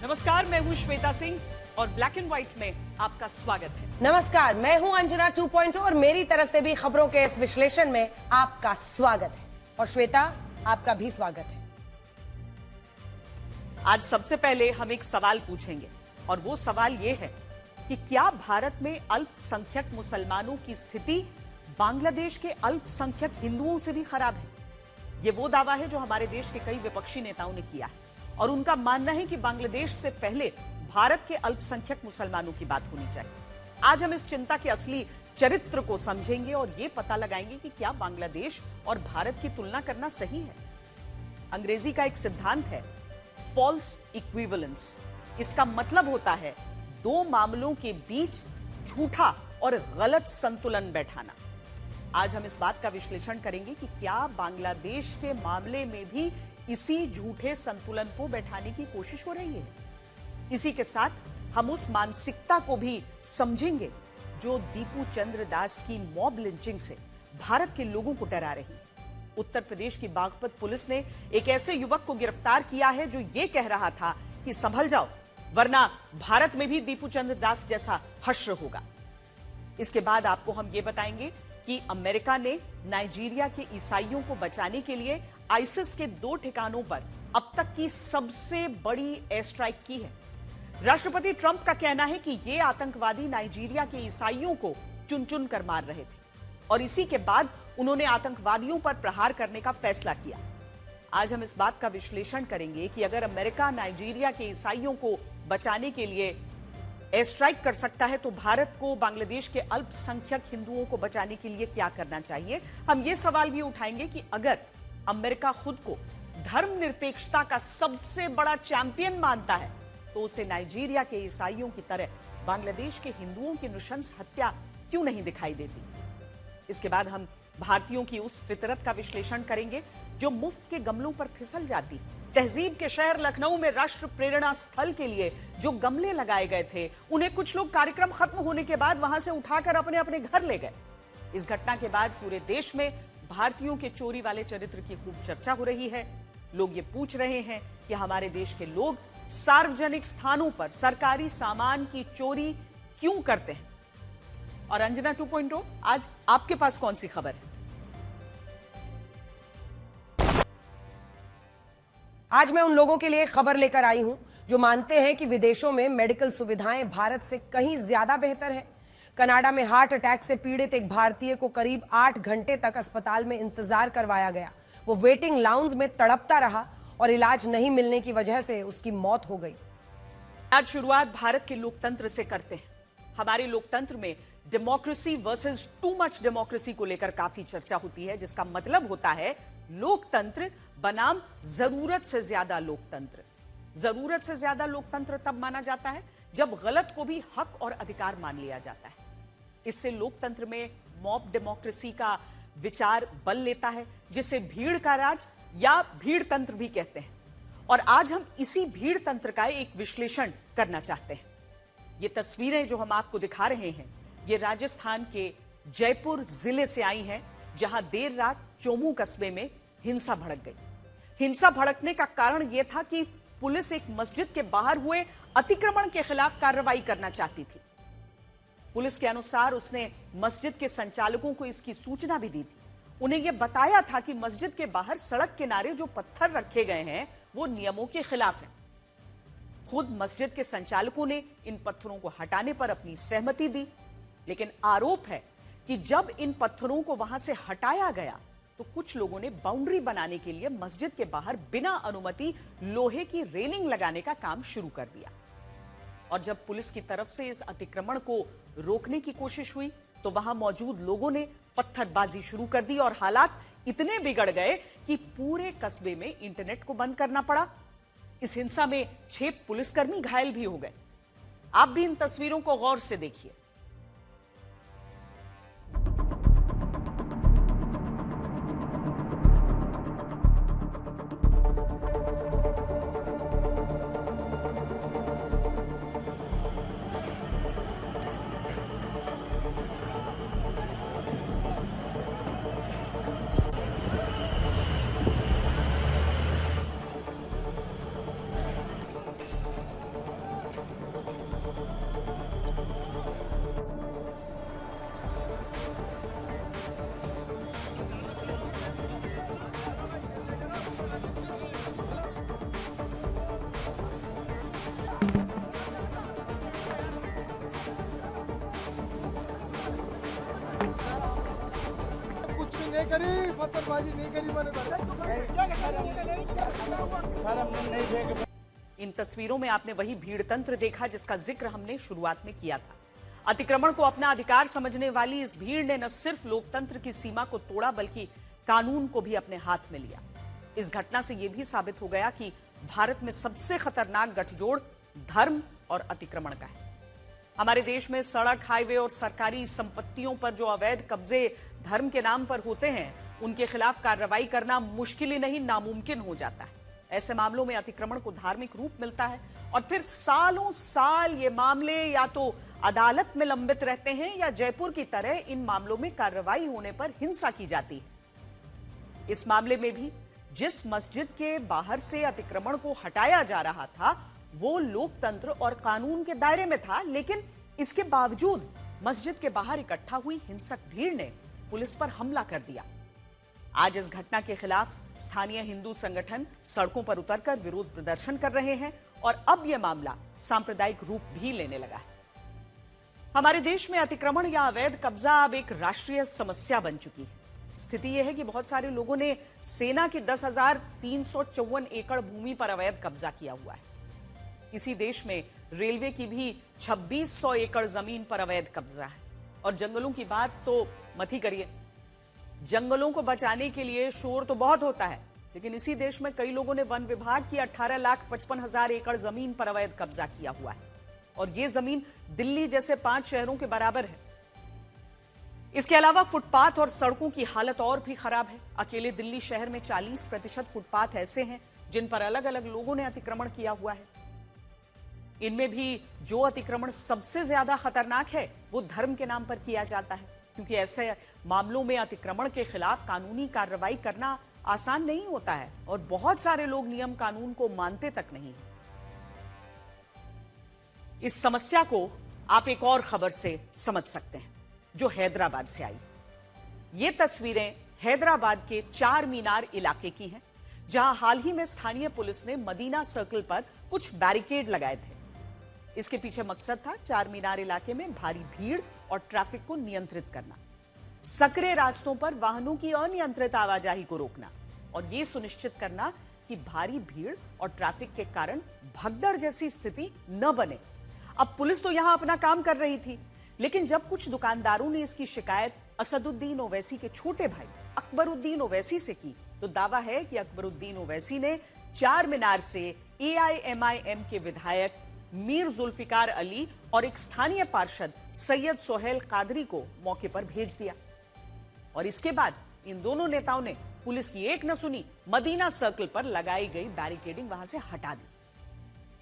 नमस्कार, मैं हूं श्वेता सिंह और ब्लैक एंड व्हाइट में आपका स्वागत है। नमस्कार, मैं हूं अंजना 2.0 और मेरी तरफ से भी खबरों के इस विश्लेषण में आपका स्वागत है। और श्वेता, आपका भी स्वागत है। आज सबसे पहले हम एक सवाल पूछेंगे और वो सवाल ये है कि क्या भारत में अल्पसंख्यक मुसलमानों की स्थिति बांग्लादेश के अल्पसंख्यक हिंदुओं से भी खराब है? ये वो दावा है जो हमारे देश के कई विपक्षी नेताओं ने किया है और उनका मानना है कि बांग्लादेश से पहले भारत के अल्पसंख्यक मुसलमानों की बात होनी चाहिए। आज हम इस चिंता के असली चरित्र को समझेंगे और ये पता लगाएंगे कि क्या बांग्लादेश और भारत की तुलना करना सही है। अंग्रेजी का एक सिद्धांत है फॉल्स इक्विवेलेंस। इसका मतलब होता है दो मामलों के बीच झूठा और गलत संतुलन बैठाना। आज हम इस बात का विश्लेषण करेंगे कि क्या बांग्लादेश के मामले में भी इसी झूठे संतुलन को बैठाने की कोशिश हो रही है। इसी के साथ हम उस मानसिकता को भी समझेंगे जो दीपू चंद्र दास की मॉब लिंचिंग से भारत के लोगों को डरा रही है। उत्तर प्रदेश की बागपत पुलिस ने एक ऐसे युवक को गिरफ्तार किया है जो ये कह रहा था कि संभल जाओ वरना भारत में भी दीपू चंद्र दास जैसा हश्र होगा। इसके बाद आपको हम ये बताएंगे कि अमेरिका ने नाइजीरिया के ईसाइयों को बचाने के लिए आईसिस के 2 ठिकानों पर अब तक की सबसे बड़ी एयर स्ट्राइक की है। राष्ट्रपति ट्रंप का कहना है कि ये आतंकवादी नाइजीरिया के ईसाइयों को चुन चुन कर मार रहे थे और इसी के बाद उन्होंने आतंकवादियों पर प्रहार करने का फैसला किया। आज हम इस बात का विश्लेषण करेंगे कि अगर अमेरिका नाइजीरिया के ईसाइयों को बचाने के लिए एयर स्ट्राइक कर सकता है तो भारत को बांग्लादेश के अल्पसंख्यक हिंदुओं को बचाने के लिए क्या करना चाहिए। हम ये सवाल भी उठाएंगे कि अगर अमेरिका खुद को धर्मनिरपेक्षता का सबसे बड़ा चैंपियन मानता है तो उसे नाइजीरिया के ईसाइयों की तरह बांग्लादेश के हिंदुओं की नृशंस हत्या क्यों नहीं दिखाई देती। इसके बाद हम भारतीयों की उस फितरत का विश्लेषण करेंगे जो मुफ्त के गमलों पर फिसल जाती। तहजीब के शहर लखनऊ में राष्ट्र प्रेरणा स्थल के लिए जो गमले लगाए गए थे उन्हें कुछ लोग कार्यक्रम खत्म होने के बाद वहां से उठाकर अपने अपने घर ले गए। इस घटना के बाद पूरे देश में भारतीयों के चोरी वाले चरित्र की खूब चर्चा हो रही है। लोग ये पूछ रहे हैं कि हमारे देश के लोग सार्वजनिक स्थानों पर सरकारी सामान की चोरी क्यों करते हैं। और अंजना 2.0 आज आपके पास कौन सी खबर है? आज मैं उन लोगों के लिए खबर लेकर आई हूं जो मानते हैं कि विदेशों में मेडिकल सुविधाएं भारत से कहीं ज्यादा बेहतर है। कनाडा में हार्ट अटैक से पीड़ित एक भारतीय को करीब 8 घंटे तक अस्पताल में इंतजार करवाया गया। वो वेटिंग लाउंज में तड़पता रहा और इलाज नहीं मिलने की वजह से उसकी मौत हो गई। आज शुरुआत भारत के लोकतंत्र से करते हैं। हमारे लोकतंत्र में democracy versus too much democracy को लेकर काफी चर्चा होती है, जिसका मतलब होता है लोकतंत्र बनाम जरूरत से ज्यादा लोकतंत्र। जरूरत से ज्यादा लोकतंत्र तब माना जाता है जब गलत को भी हक और अधिकार मान लिया जाता है। इससे लोकतंत्र में मॉब डेमोक्रेसी का विचार बल लेता है, जिसे भीड़ का राज या भीड़ तंत्र भी कहते हैं। और आज हम इसी भीड़ तंत्र का एक विश्लेषण करना चाहते हैं। ये तस्वीरें जो हम आपको दिखा रहे हैं ये राजस्थान के जयपुर जिले से आई हैं, जहां देर रात चोमू कस्बे में हिंसा भड़क गई। हिंसा भड़कने का कारण यह था कि पुलिस एक मस्जिद के बाहर हुए अतिक्रमण के खिलाफ कार्रवाई करना चाहती थी। पुलिस के अनुसार उसने मस्जिद के संचालकों को इसकी सूचना भी दी थी। उन्हें यह बताया था कि मस्जिद के बाहर सड़क किनारे जो पत्थर रखे गए हैं वो नियमों के खिलाफ हैं। खुद मस्जिद के संचालकों ने इन पत्थरों को हटाने पर अपनी सहमति दी, लेकिन आरोप है कि जब इन पत्थरों को वहां से हटाया गया तो कुछ लोगों ने बाउंड्री बनाने के लिए मस्जिद के बाहर बिना अनुमति लोहे की रेलिंग लगाने का काम शुरू कर दिया। और जब पुलिस की तरफ से इस अतिक्रमण को रोकने की कोशिश हुई तो वहां मौजूद लोगों ने पत्थरबाजी शुरू कर दी और हालात इतने बिगड़ गए कि पूरे कस्बे में इंटरनेट को बंद करना पड़ा। इस हिंसा में 6 पुलिसकर्मी घायल भी हो गए। आप भी इन तस्वीरों को गौर से देखिए। कुछ भी नहीं करी, पत्थरबाजी नहीं करी मैंने। इन तस्वीरों में आपने वही भीड़ तंत्र देखा जिसका जिक्र हमने शुरुआत में किया था। अतिक्रमण को अपना अधिकार समझने वाली इस भीड़ ने न सिर्फ लोकतंत्र की सीमा को तोड़ा बल्कि कानून को भी अपने हाथ में लिया। इस घटना से यह भी साबित हो गया कि भारत में सबसे खतरनाक गठजोड़ धर्म और अतिक्रमण का है। हमारे देश में सड़क, हाईवे और सरकारी संपत्तियों पर जो अवैध कब्जे धर्म के नाम पर होते हैं, उनके खिलाफ कार्रवाई करना मुश्किल ही नहीं नामुमकिन हो जाता है। ऐसे मामलों में अतिक्रमण को धार्मिक रूप मिलता है और फिर सालों साल ये मामले या तो अदालत में लंबित रहते हैं या जयपुर की तरह इन मामलों में कार्रवाई होने पर हिंसा की जाती है। इस मामले में भी जिस मस्जिद के बाहर से अतिक्रमण को हटाया जा रहा था वो लोकतंत्र और कानून के दायरे में था, लेकिन इसके बावजूद मस्जिद के बाहर इकट्ठा हुई हिंसक भीड़ ने पुलिस पर हमला कर दिया। आज इस घटना के खिलाफ स्थानीय हिंदू संगठन सड़कों पर उतरकर विरोध प्रदर्शन कर रहे हैं और अब यह मामला सांप्रदायिक रूप भी लेने लगा है। हमारे देश में अतिक्रमण या अवैध कब्जा अब एक राष्ट्रीय समस्या बन चुकी है। स्थिति यह है कि बहुत सारे लोगों ने सेना की 10,354 एकड़ भूमि पर अवैध कब्जा किया हुआ है। इसी देश में रेलवे की भी 2600 एकड़ जमीन पर अवैध कब्जा है। और जंगलों की बात तो मत ही करिए। जंगलों को बचाने के लिए शोर तो बहुत होता है, लेकिन इसी देश में कई लोगों ने वन विभाग की 18,55,000 एकड़ जमीन पर अवैध कब्जा किया हुआ है और यह जमीन दिल्ली जैसे 5 शहरों के बराबर है। इसके अलावा फुटपाथ और सड़कों की हालत और भी खराब है। अकेले दिल्ली शहर में 40% फुटपाथ ऐसे हैं जिन पर अलग अलग लोगों ने अतिक्रमण किया हुआ है। इनमें भी जो अतिक्रमण सबसे ज्यादा खतरनाक है वो धर्म के नाम पर किया जाता है, क्योंकि ऐसे मामलों में अतिक्रमण के खिलाफ कानूनी कार्रवाई करना आसान नहीं होता है और बहुत सारे लोग नियम कानून को मानते तक नहीं। इस समस्या को आप एक और खबर से समझ सकते हैं जो हैदराबाद से आई। ये तस्वीरें हैदराबाद के चार मीनार इलाके की हैं, जहां हाल ही में स्थानीय पुलिस ने मदीना सर्कल पर कुछ बैरिकेड लगाए थे। इसके पीछे मकसद था चार मीनार इलाके में भारी भीड़ और ट्रैफिक को नियंत्रित करना, सकरे रास्तों पर वाहनों की अनियंत्रित आवाजाही को रोकना और यह सुनिश्चित करना कि भारी भीड़ और ट्रैफिक के कारण भगदड़ जैसी स्थिति न बने। अब पुलिस तो यहां अपना काम कर रही थी, लेकिन जब कुछ दुकानदारों ने इसकी शिकायत असदुद्दीन ओवैसी के छोटे भाई अकबरुद्दीन ओवैसी से की, तो दावा है कि अकबरुद्दीन ओवैसी ने चार मीनार से AIMIM के विधायक मीर जुल्फिकार अली और एक स्थानीय पार्षद सैयद सोहेल कादरी को मौके पर भेज दिया और इसके बाद इन दोनों नेताओं ने पुलिस की एक न सुनी, मदीना सर्कल पर लगाई गई बैरिकेडिंग वहां से हटा दी।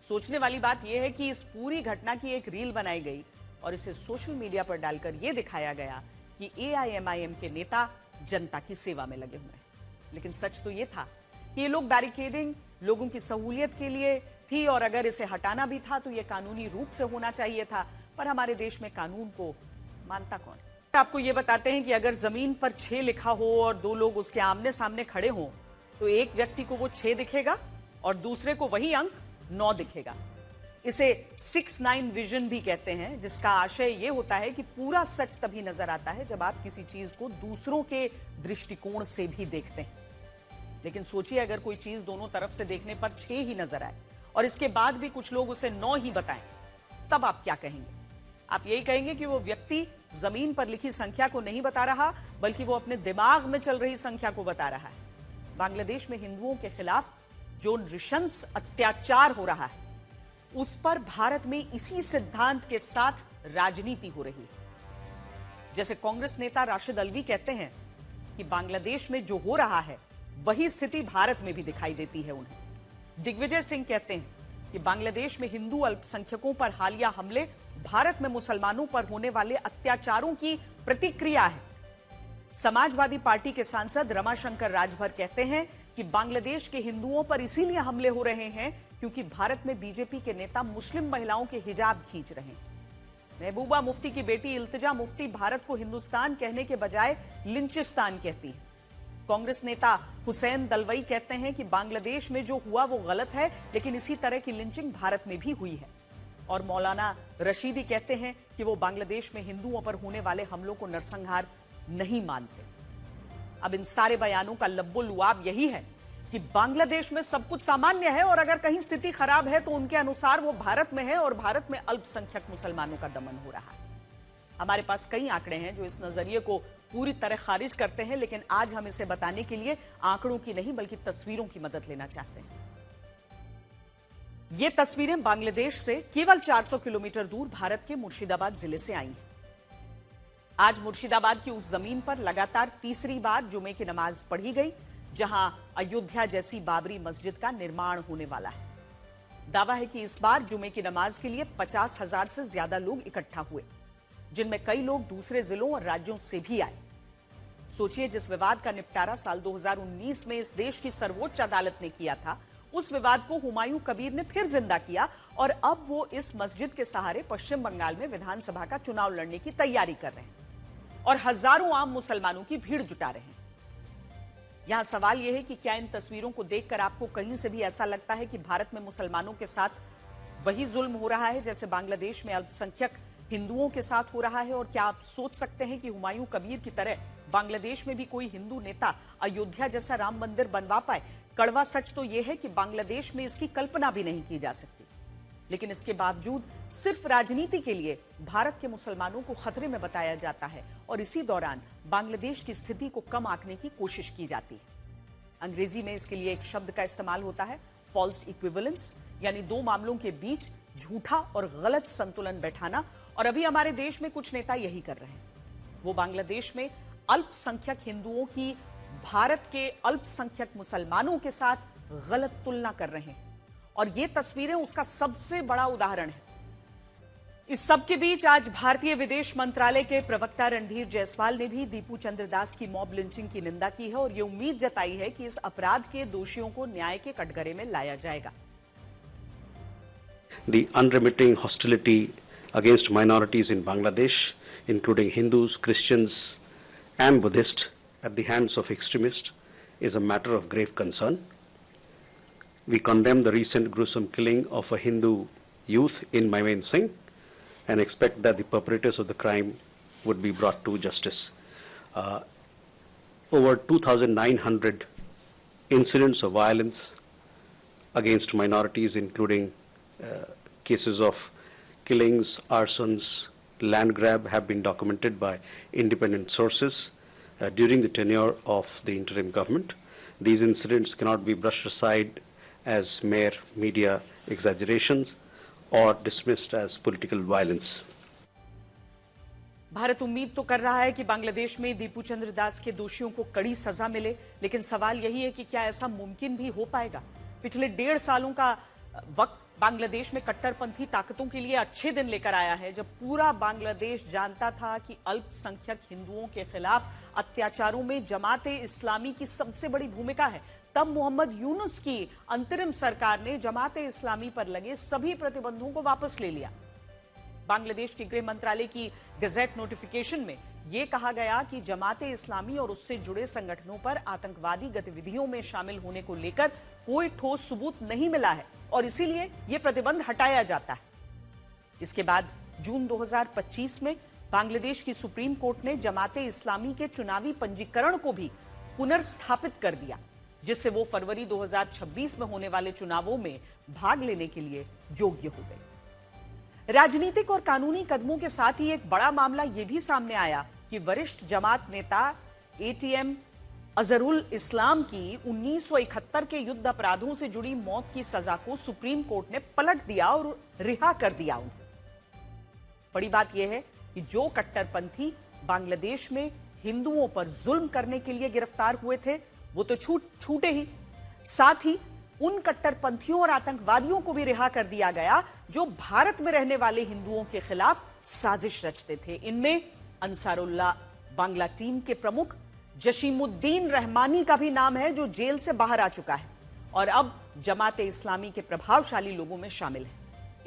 सोचने वाली बात यह है कि इस पूरी घटना की एक रील बनाई गई और इसे सोशल मीडिया पर डालकर यह दिखाया गया कि AIMIM के नेता जनता की सेवा में लगे हुए हैं। लेकिन सच तो यह था कि ये लोग बैरिकेडिंग लोगों की सहूलियत के लिए थी और अगर इसे हटाना भी था तो यह कानूनी रूप से होना चाहिए था, पर हमारे देश में कानून को मानता कौन? आपको यह बताते हैं कि अगर जमीन पर 6 लिखा हो और दो लोग उसके आमने सामने खड़े हों तो एक व्यक्ति को वो 6 दिखेगा और दूसरे को वही अंक 9 दिखेगा। इसे 6-9 विजन भी कहते हैं, जिसका आशय यह होता है कि पूरा सच तभी नजर आता है जब आप किसी चीज को दूसरों के दृष्टिकोण से भी देखते हैं। लेकिन सोचिए अगर कोई चीज दोनों तरफ से देखने पर 6 ही नजर आए और इसके बाद भी कुछ लोग उसे 9 ही बताएं, तब आप क्या कहेंगे? आप यही कहेंगे कि वो व्यक्ति जमीन पर लिखी संख्या को नहीं बता रहा, बल्कि वो अपने दिमाग में चल रही संख्या को बता रहा है। बांग्लादेश में हिंदुओं के खिलाफ जो नृशंस अत्याचार हो रहा है, उस पर भारत में इसी सिद्धांत के साथ राजनीति हो रही है। जैसे कांग्रेस नेता राशिद अल्वी कहते हैं कि बांग्लादेश में जो हो रहा है वही स्थिति भारत में भी दिखाई देती है उन्हें। दिग्विजय सिंह कहते हैं कि बांग्लादेश में हिंदू अल्पसंख्यकों पर हालिया हमले भारत में मुसलमानों पर होने वाले अत्याचारों की प्रतिक्रिया है। समाजवादी पार्टी के सांसद रमाशंकर राजभर कहते हैं कि बांग्लादेश के हिंदुओं पर इसीलिए हमले हो रहे हैं क्योंकि भारत में बीजेपी के नेता मुस्लिम महिलाओं के हिजाब खींच रहे हैं। महबूबा मुफ्ती की बेटी इल्तिजा मुफ्ती भारत को हिंदुस्तान कहने के बजाय लिंचिस्तान कहती है। कांग्रेस नेता हुसैन दलवई कहते हैं कि बांग्लादेश में जो हुआ वो गलत है, लेकिन इसी तरह की लिंचिंग भारत में भी हुई है। और मौलाना रशीदी कहते हैं कि वो बांग्लादेश में हिंदुओं पर होने वाले हमलों को नरसंहार नहीं मानते। अब इन सारे बयानों का लब्बो-लुआब यही है कि बांग्लादेश में सब कुछ सामान्य है और अगर कहीं स्थिति खराब है तो उनके अनुसार वो भारत में है और भारत में अल्पसंख्यक मुसलमानों का दमन हो रहा है। हमारे पास कई आंकड़े हैं जो इस नजरिए को पूरी तरह खारिज करते हैं, लेकिन आज हम इसे बताने के लिए आंकड़ों की नहीं बल्कि तस्वीरों की मदद लेना चाहते हैं। ये तस्वीरें बांग्लादेश से केवल 400 किलोमीटर दूर भारत के मुर्शिदाबाद जिले से आई हैं। आज मुर्शिदाबाद की उस जमीन पर लगातार तीसरी बार जुमे की नमाज पढ़ी गई, जहां अयोध्या जैसी बाबरी मस्जिद का निर्माण होने वाला है। दावा है कि इस बार जुमे की नमाज के लिए 50,000 से ज्यादा लोग इकट्ठा हुए, जिनमें कई लोग दूसरे जिलों और राज्यों से भी आए। सोचिए, जिस विवाद का निपटारा साल 2019 में इस देश की सर्वोच्च अदालत ने किया था, उस विवाद को हुमायूं कबीर ने फिर जिंदा किया और अब वो इस मस्जिद के सहारे पश्चिम बंगाल में विधानसभा का चुनाव लड़ने की तैयारी कर रहे हैं और हजारों आम मुसलमानों की भीड़ जुटा रहे हैं। यहां सवाल यह है कि क्या इन तस्वीरों को देखकर आपको कहीं से भी ऐसा लगता है कि भारत में मुसलमानों के साथ वही जुल्म हो रहा है जैसे बांग्लादेश में अल्पसंख्यक हिंदुओं के साथ हो रहा है? और क्या आप सोच सकते हैं कि हुमायूं कबीर की तरह बांग्लादेश में भी कोई हिंदू नेता अयोध्या जैसा राम मंदिर बनवा पाए? कड़वा सच तो यह है कि बांग्लादेश में इसकी कल्पना भी नहीं की जा सकती, लेकिन इसके बावजूद सिर्फ राजनीति के लिए भारत के मुसलमानों को खतरे में बताया जाता है और इसी दौरान बांग्लादेश की स्थिति को कम आंकने की कोशिश की जाती है। अंग्रेजी में इसके लिए एक शब्द का इस्तेमाल होता है, फॉल्स इक्विवेलेंस, यानी दो मामलों के बीच झूठा और गलत संतुलन बैठाना। और अभी हमारे देश में कुछ नेता यही कर रहे हैं। वो बांग्लादेश में अल्पसंख्यक हिंदुओं की भारत के अल्पसंख्यक मुसलमानों के साथ गलत तुलना कर रहे हैं और ये तस्वीरें उसका सबसे बड़ा उदाहरण है। इस सब के बीच आज भारतीय विदेश मंत्रालय के प्रवक्ता रणधीर जायसवाल ने भी दीपू चंद्र दास की मॉब लिंचिंग की निंदा की है और ये उम्मीद जताई है कि इस अपराध के दोषियों को न्याय के कटघरे में लाया जाएगा। The unremitting hostility against minorities in Bangladesh, including Hindus, Christians, and Buddhists, at the hands of extremists, is a matter of grave concern. We condemn the recent gruesome killing of a Hindu youth in Maimen Singh and expect that the perpetrators of the crime would be brought to justice. Over 2,900 incidents of violence against minorities, including cases of killings, arsons, land grab, have been documented by independent sources during the tenure of the interim government. These incidents cannot be brushed aside as mere media exaggerations or dismissed as political violence. Bharat उम्मीद तो कर रहा है कि बांग्लादेश में दीपू चंद्र दास के दोषियों को कड़ी सजा मिले, लेकिन सवाल यही है कि क्या ऐसा मुमकिन भी हो पाएगा? पिछले 1.5 सालों का वक्त बांग्लादेश में कट्टरपंथी ताकतों के लिए अच्छे दिन लेकर आया है, जब पूरा बांग्लादेश जानता था कि अल्पसंख्यक हिंदुओं के खिलाफ अत्याचारों में जमाते इस्लामी की सबसे बड़ी भूमिका है। तब मोहम्मद यूनुस की अंतरिम सरकार ने जमाते इस्लामी पर लगे सभी प्रतिबंधों को वापस ले लिया। बांग्लादेश के गृह मंत्रालय की गजेट नोटिफिकेशन में यह कहा गया कि जमाते इस्लामी और उससे जुड़े संगठनों पर आतंकवादी गतिविधियों में शामिल होने को लेकर कोई ठोस सबूत नहीं मिला है और इसीलिए यह प्रतिबंध हटाया जाता है। इसके बाद जून 2025 में बांग्लादेश की सुप्रीम कोर्ट ने जमाते इस्लामी के चुनावी पंजीकरण को भी पुनर्स्थापित कर दिया, जिससे वो फरवरी 2026 में होने वाले चुनावों में भाग लेने के लिए योग्य हो गए। राजनीतिक और कानूनी कदमों के साथ ही एक बड़ा मामला यह भी सामने आया कि वरिष्ठ जमात नेता ATM अजहरुल इस्लाम की 1971 के युद्ध अपराधों से जुड़ी मौत की सजा को सुप्रीम कोर्ट ने पलट दिया और रिहा कर दिया उन्हें। बड़ी बात यह है कि जो कट्टरपंथी बांग्लादेश में हिंदुओं पर जुल्म करने के लिए गिरफ्तार हुए थे वो तो छूटे ही, साथ ही उन कट्टरपंथियों और आतंकवादियों को भी रिहा कर दिया गया जो भारत में रहने वाले हिंदुओं के खिलाफ साजिश रचते थे। इनमें अंसारुल्लाह बांग्ला टीम के प्रमुख जशीमुद्दीन रहमानी का भी नाम है, जो जेल से बाहर आ चुका है और अब जमाते इस्लामी के प्रभावशाली लोगों में शामिल है।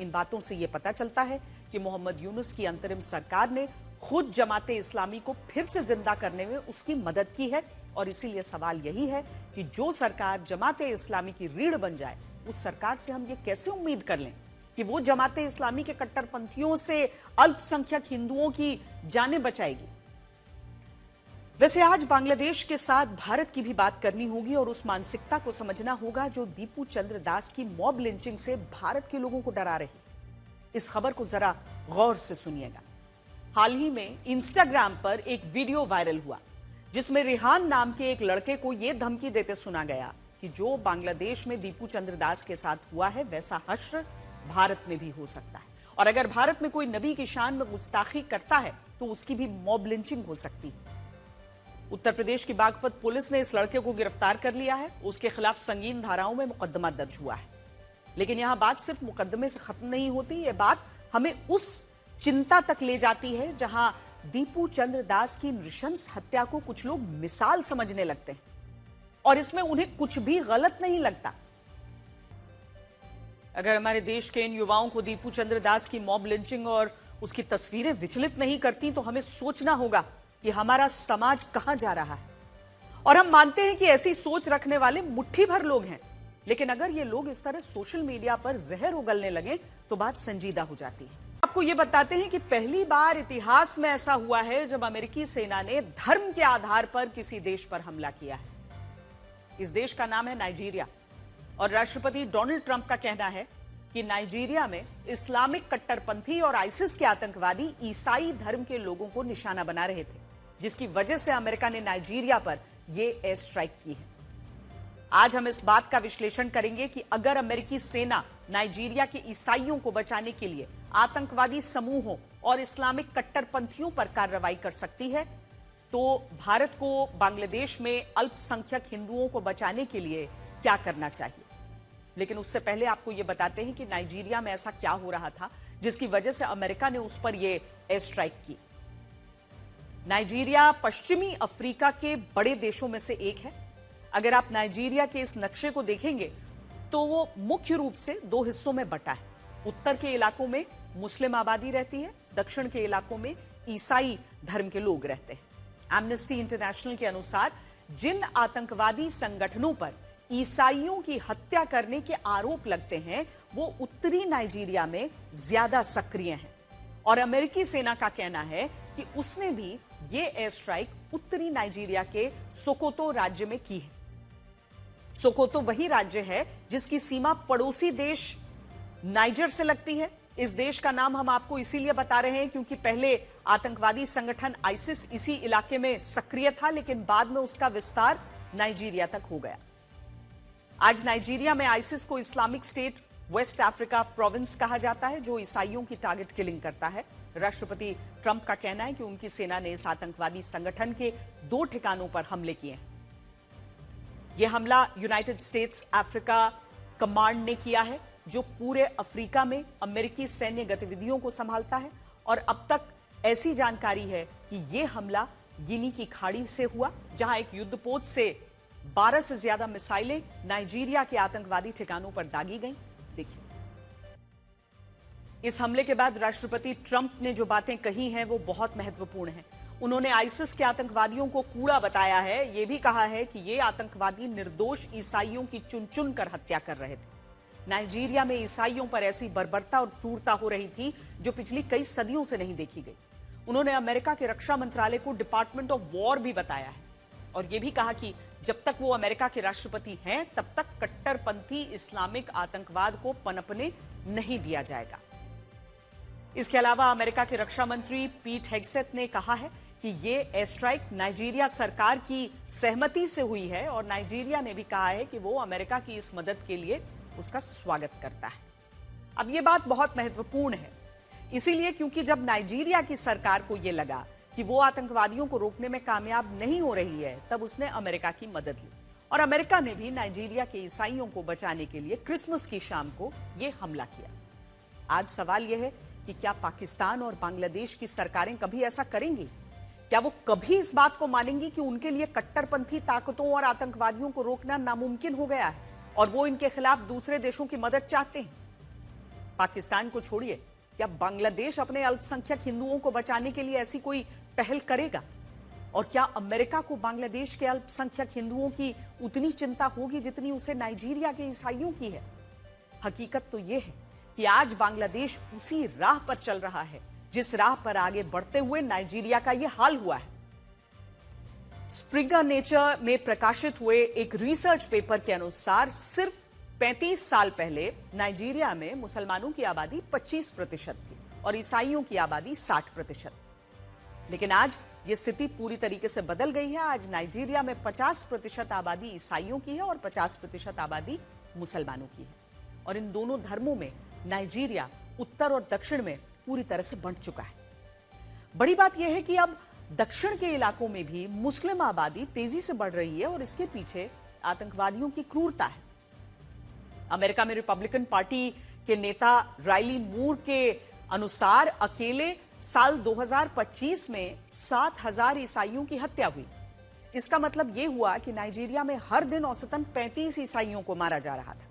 इन बातों से यह पता चलता है कि मोहम्मद यूनुस की अंतरिम सरकार ने खुद जमाते इस्लामी को फिर से जिंदा करने में उसकी मदद की है। और इसीलिए सवाल यही है कि जो सरकार जमाते इस्लामी की रीढ़ बन जाए, उस सरकार से हम ये कैसे उम्मीद कर लें कि वो जमाते इस्लामी के कट्टरपंथियों से अल्पसंख्यक हिंदुओं की जानें बचाएगी। वैसे आज बांग्लादेश के साथ भारत की भी बात करनी होगी और उस मानसिकता को समझना होगा जो दीपू चंद्र दास की मॉब लिंचिंग से भारत के लोगों को डरा रही। इस खबर को जरा गौर से सुनिएगा। हाल ही में इंस्टाग्राम पर एक वीडियो वायरल हुआ जिसमें रिहान नाम के एक लड़के को यह धमकी देते सुना गया कि जो बांग्लादेश में दीपू चंद्र दास के साथ हुआ है वैसा हश्र भारत में भी हो सकता है, और अगर भारत में कोई नबी की शान में गुस्ताखी करता है तो उसकी भी मॉब लिंचिंग हो सकती है। उत्तर प्रदेश की बागपत पुलिस ने इस लड़के को गिरफ्तार कर लिया है। उसके खिलाफ संगीन धाराओं में मुकदमा दर्ज हुआ है। लेकिन यहां बात सिर्फ मुकदमे से खत्म नहीं होती, यह बात हमें उस चिंता तक ले जाती है जहां दीपू चंद्र दास की नृशंस हत्या को कुछ लोग मिसाल समझने लगते हैं और इसमें उन्हें कुछ भी गलत नहीं लगता। अगर हमारे देश के इन युवाओं को दीपू चंद्र दास की मॉब लिंचिंग और उसकी तस्वीरें विचलित नहीं करती तो हमें सोचना होगा कि हमारा समाज कहां जा रहा है। और हम मानते हैं कि ऐसी सोच रखने वाले मुट्ठी भर लोग हैं, लेकिन अगर ये लोग इस तरह सोशल मीडिया पर जहर उगलने लगे तो बात संजीदा हो जाती है। आपको ये बताते हैं कि पहली बार इतिहास में ऐसा हुआ है जब अमेरिकी सेना ने धर्म के आधार पर किसी देश पर हमला किया है। इस देश का नाम है नाइजीरिया और राष्ट्रपति डोनाल्ड ट्रंप का कहना है कि नाइजीरिया में इस्लामिक कट्टरपंथी और आईसिस के आतंकवादी ईसाई धर्म के लोगों को निशाना बना रहे थे, जिसकी वजह से अमेरिका ने नाइजीरिया पर यह एयर स्ट्राइक की है। आज हम इस बात का विश्लेषण करेंगे कि अगर अमेरिकी सेना नाइजीरिया के ईसाइयों को बचाने के लिए आतंकवादी समूहों और इस्लामिक कट्टरपंथियों पर कार्रवाई कर सकती है तो भारत को बांग्लादेश में अल्पसंख्यक हिंदुओं को बचाने के लिए क्या करना चाहिए। लेकिन उससे पहले आपको यह बताते हैं कि नाइजीरिया में ऐसा क्या हो रहा था जिसकी वजह से अमेरिका ने उस पर यह एयर स्ट्राइक की। नाइजीरिया पश्चिमी अफ्रीका के बड़े देशों में से एक है। अगर आप नाइजीरिया के इस नक्शे को देखेंगे तो वो मुख्य रूप से दो हिस्सों में बटा है। उत्तर के इलाकों में मुस्लिम आबादी रहती है, दक्षिण के इलाकों में ईसाई धर्म के लोग रहते हैं। एमनेस्टी इंटरनेशनल के अनुसार जिन आतंकवादी संगठनों पर ईसाइयों की हत्या करने के आरोप लगते हैं वो उत्तरी नाइजीरिया में ज्यादा सक्रिय हैं और अमेरिकी सेना का कहना है कि उसने भी ये एयर स्ट्राइक उत्तरी नाइजीरिया के सोकोतो राज्य में की है। सोकोतो वही राज्य है जिसकी सीमा पड़ोसी देश नाइजर से लगती है। इस देश का नाम हम आपको इसीलिए बता रहे हैं क्योंकि पहले आतंकवादी संगठन आईसिस इसी इलाके में सक्रिय था, लेकिन बाद में उसका विस्तार नाइजीरिया तक हो गया। आज नाइजीरिया में आईसिस को Islamic State West Africa Province कहा जाता है जो ईसाइयों की टारगेट किलिंग करता है। राष्ट्रपति ट्रंप का कहना है कि उनकी सेना ने इस आतंकवादी संगठन के 2 ठिकानों पर हमले किए हैं। यह हमला यूनाइटेड स्टेट्स अफ्रीका कमांड ने किया है जो पूरे अफ्रीका में अमेरिकी सैन्य गतिविधियों को संभालता है और अब तक ऐसी जानकारी है कि यह हमला गिनी की खाड़ी से हुआ जहां एक युद्धपोत से 12 से ज्यादा मिसाइलें नाइजीरिया के आतंकवादी ठिकानों पर दागी गईं। देखिए, इस हमले के बाद राष्ट्रपति ट्रंप ने जो बातें कही हैं वो बहुत महत्वपूर्ण हैं। उन्होंने आईसिस के आतंकवादियों को कूड़ा बताया है। यह भी कहा है कि ये आतंकवादी निर्दोष ईसाइयों की चुन चुन कर हत्या कर रहे थे। नाइजीरिया में ईसाइयों पर ऐसी बर्बरता और क्रूरता हो रही थी जो पिछली कई सदियों से नहीं देखी गई। उन्होंने अमेरिका के रक्षा मंत्रालय को डिपार्टमेंट ऑफ वॉर भी बताया है और यह भी कहा कि जब तक वो अमेरिका के राष्ट्रपति हैं तब तक कट्टरपंथी इस्लामिक आतंकवाद को पनपने नहीं दिया जाएगा। इसके अलावा अमेरिका के रक्षा मंत्री पीट हेग्सेथ ने कहा है कि ये एयर स्ट्राइक नाइजीरिया सरकार की सहमति से हुई है और नाइजीरिया ने भी कहा है कि वो अमेरिका की इस मदद के लिए उसका स्वागत करता है। अब ये बात बहुत महत्वपूर्ण है इसीलिए क्योंकि जब नाइजीरिया की सरकार को यह लगा कि वो आतंकवादियों को रोकने में कामयाब नहीं हो रही है तब उसने अमेरिका की मदद ली और अमेरिका ने भी नाइजीरिया के ईसाइयों को बचाने के लिए क्रिसमस की शाम को यह हमला किया। आज सवाल यह है कि क्या पाकिस्तान और बांग्लादेश की सरकारें कभी ऐसा करेंगी? क्या वो कभी इस बात को मानेंगी कि उनके लिए कट्टरपंथी ताकतों और आतंकवादियों को रोकना नामुमकिन हो गया है और वो इनके खिलाफ दूसरे देशों की मदद चाहते हैं? पाकिस्तान को छोड़िए, क्या बांग्लादेश अपने अल्पसंख्यक हिंदुओं को बचाने के लिए ऐसी कोई पहल करेगा? और क्या अमेरिका को बांग्लादेश के अल्पसंख्यक हिंदुओं की उतनी चिंता होगी जितनी उसे नाइजीरिया के ईसाइयों की है? हकीकत तो यह है कि आज बांग्लादेश उसी राह पर चल रहा है जिस राह पर आगे बढ़ते हुए नाइजीरिया का यह हाल हुआ है। स्प्रिंगर नेचर में प्रकाशित हुए एक रिसर्च पेपर के अनुसार सिर्फ 35 साल पहले नाइजीरिया में मुसलमानों की आबादी 25% थी और ईसाइयों की आबादी 60%। लेकिन आज यह स्थिति पूरी तरीके से बदल गई है। आज नाइजीरिया में 50% आबादी ईसाइयों की है और 50% आबादी मुसलमानों की है। और इन दोनों धर्मों में नाइजीरिया उत्तर और दक्षिण में पूरी तरह से बंट चुका है। बड़ी बात यह है कि अब दक्षिण के इलाकों में भी मुस्लिम आबादी तेजी से बढ़ रही है और इसके पीछे आतंकवादियों की क्रूरता है। अमेरिका में रिपब्लिकन पार्टी के नेता रायली मूर के अनुसार अकेले साल 2025 में 7,000 ईसाइयों की हत्या हुई। इसका मतलब यह हुआ कि नाइजीरिया में हर दिन औसतन 35 ईसाइयों को मारा जा रहा था।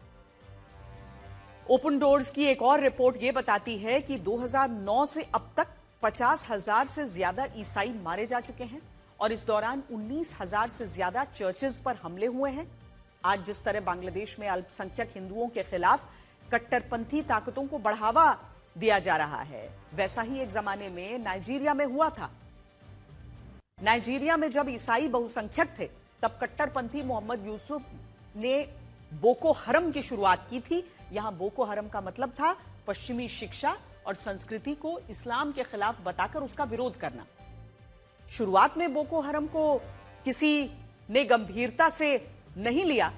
ओपन डोर्स की एक और रिपोर्ट यह बताती है कि 2009 से अब तक 50,000 से ज्यादा ईसाई मारे जा चुके हैं और इस दौरान 19,000 से ज्यादा चर्चेज पर हमले हुए हैं। आज जिस तरह बांग्लादेश में अल्पसंख्यक हिंदुओं के खिलाफ कट्टरपंथी ताकतों को बढ़ावा दिया जा रहा है, वैसा ही एक जमाने में नाइजीरिया में हुआ था। नाइजीरिया में जब ईसाई बहुसंख्यक थे तब कट्टरपंथी मोहम्मद यूसुफ ने बोको हरम की शुरुआत की थी। यहां बोको हरम का मतलब था पश्चिमी शिक्षा और संस्कृति को इस्लाम के खिलाफ बताकर उसका विरोध करना। शुरुआत में बोको हरम को किसी ने गंभीरता से नहीं लिया।